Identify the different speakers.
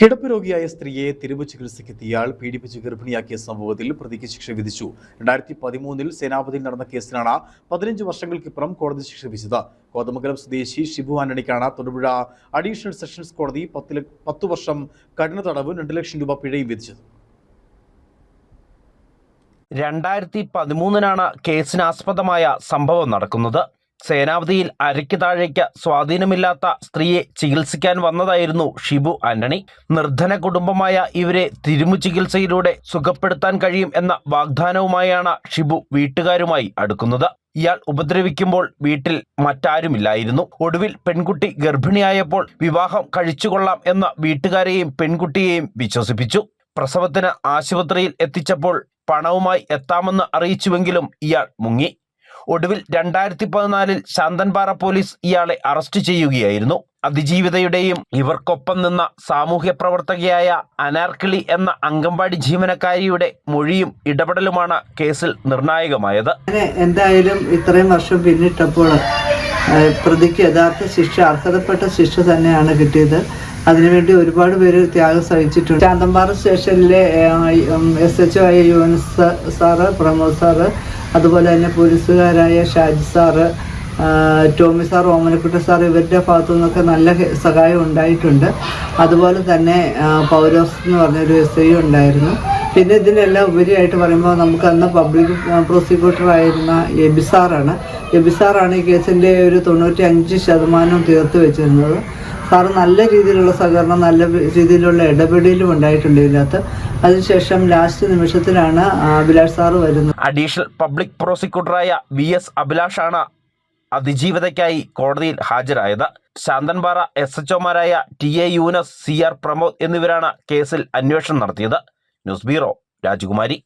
Speaker 1: കിടപ്പ് രോഗിയായ സ്ത്രീയെ തിരുവ് ചികിത്സയ്ക്കെത്തിയാൽ പീഡിപ്പിച്ച് ഗർഭിണിയാക്കിയ സംഭവത്തിൽ പ്രതിക്ക് ശിക്ഷ വിധിച്ചു. 2013 സേനാപതിയിൽ നടന്ന കേസിലാണ് 15 വർഷങ്ങൾക്കിപ്പുറം കോടതി ശിക്ഷ വിധിച്ചത്. കോതമംഗലം സ്വദേശി ഷിബു ആന്റണിക്കാണ് തൊടുപുഴ അഡീഷണൽ സെഷൻസ് കോടതി 10 വർഷം കഠിന തടവും 2 ലക്ഷം രൂപ പിഴയും വിധിച്ചത്.
Speaker 2: 2013 കേസിനാസ്പദമായ സംഭവം നടക്കുന്നത്. സേനാവധിയിൽ അരയ്ക്ക് താഴേക്ക് സ്വാധീനമില്ലാത്ത സ്ത്രീയെ ചികിത്സിക്കാൻ വന്നതായിരുന്നു ഷിബു ആന്റണി. നിർധന കുടുംബമായ ഇവരെ തിരുമു ചികിത്സയിലൂടെ സുഖപ്പെടുത്താൻ കഴിയും എന്ന വാഗ്ദാനവുമായാണ് ഷിബു വീട്ടുകാരുമായി അടുക്കുന്നത്. ഇയാൾ ഉപദ്രവിക്കുമ്പോൾ വീട്ടിൽ മറ്റാരുമില്ലായിരുന്നു. ഒടുവിൽ പെൺകുട്ടി ഗർഭിണിയായപ്പോൾ വിവാഹം കഴിച്ചുകൊള്ളാം എന്ന വീട്ടുകാരെയും പെൺകുട്ടിയെയും വിശ്വസിപ്പിച്ചു. പ്രസവത്തിന് ആശുപത്രിയിൽ എത്തിച്ചപ്പോൾ പണവുമായി എത്താമെന്ന് അറിയിച്ചുവെങ്കിലും ഇയാൾ മുങ്ങി. ഒടുവിൽ 2014 ശാന്തൻപാറ പോലീസ് ഇയാളെ അറസ്റ്റ് ചെയ്യുകയായിരുന്നു. അതിജീവിതയുടെയും ഇവർക്കൊപ്പം നിന്ന സാമൂഹ്യ പ്രവർത്തകയായ അനാർക്കിളി എന്ന അംഗൻവാടി ജീവനക്കാരിയുടെ മൊഴിയും ഇടപെടലുമാണ് കേസിൽ നിർണായകമായത്.
Speaker 3: എന്തായാലും ഇത്രയും വർഷം പിന്നിട്ടപ്പോൾ പ്രതിക്ക് യഥാർത്ഥ ശിക്ഷ, അർഹതപ്പെട്ട ശിക്ഷ തന്നെയാണ് കിട്ടിയത്. അതിനുവേണ്ടി ഒരുപാട് പേര് ത്യാഗം സഹിച്ചിട്ടുണ്ട്. ശാന്തൻപാറ സ്റ്റേഷനിലെ SHO ആയ യുവൻസ് സാറ്, പ്രമോദ് സാറ്, അതുപോലെ തന്നെ പോലീസുകാരായ Shaji sir, Tomy sir, Omanakutta sir, ഇവരുടെ ഭാഗത്തു നിന്നൊക്കെ നല്ല സഹായം ഉണ്ടായിട്ടുണ്ട്. അതുപോലെ തന്നെ പൗലോസ് എന്ന് പറഞ്ഞൊരു SI ഉണ്ടായിരുന്നു. പിന്നെ ഇതിനെല്ലാം ഉപരിയായിട്ട് പറയുമ്പോൾ നമുക്ക് അന്ന് പബ്ലിക് പ്രോസിക്യൂട്ടർ ആയിരുന്ന എബി സാറാണ് ഈ കേസിൻ്റെ ഒരു 95% തീർത്ത് വെച്ചിരുന്നത്. സാറ് നല്ല രീതിയിലുള്ള സഹകരണം, നല്ല രീതിയിലുള്ള ഇടപെടലും ഉണ്ടായിട്ടുണ്ട് ഇതിനകത്ത്. അതിനുശേഷം ലാസ്റ്റ് നിമിഷത്തിലാണ് അഭിലാഷ് സാറ് വരുന്നത്.
Speaker 2: അഡീഷണൽ പബ്ലിക് പ്രോസിക്യൂട്ടറായ VS അഭിലാഷാണ് അതിജീവിതയ്ക്കായി കോടതിയിൽ ഹാജരായത്. ശാന്തൻപാറ SHOമാരായ TA യൂനസ്, CR പ്രമോദ് എന്നിവരാണ് കേസിൽ അന്വേഷണം നടത്തിയത്. ന്യൂസ് ബ്യൂറോ, രാജകുമാരി.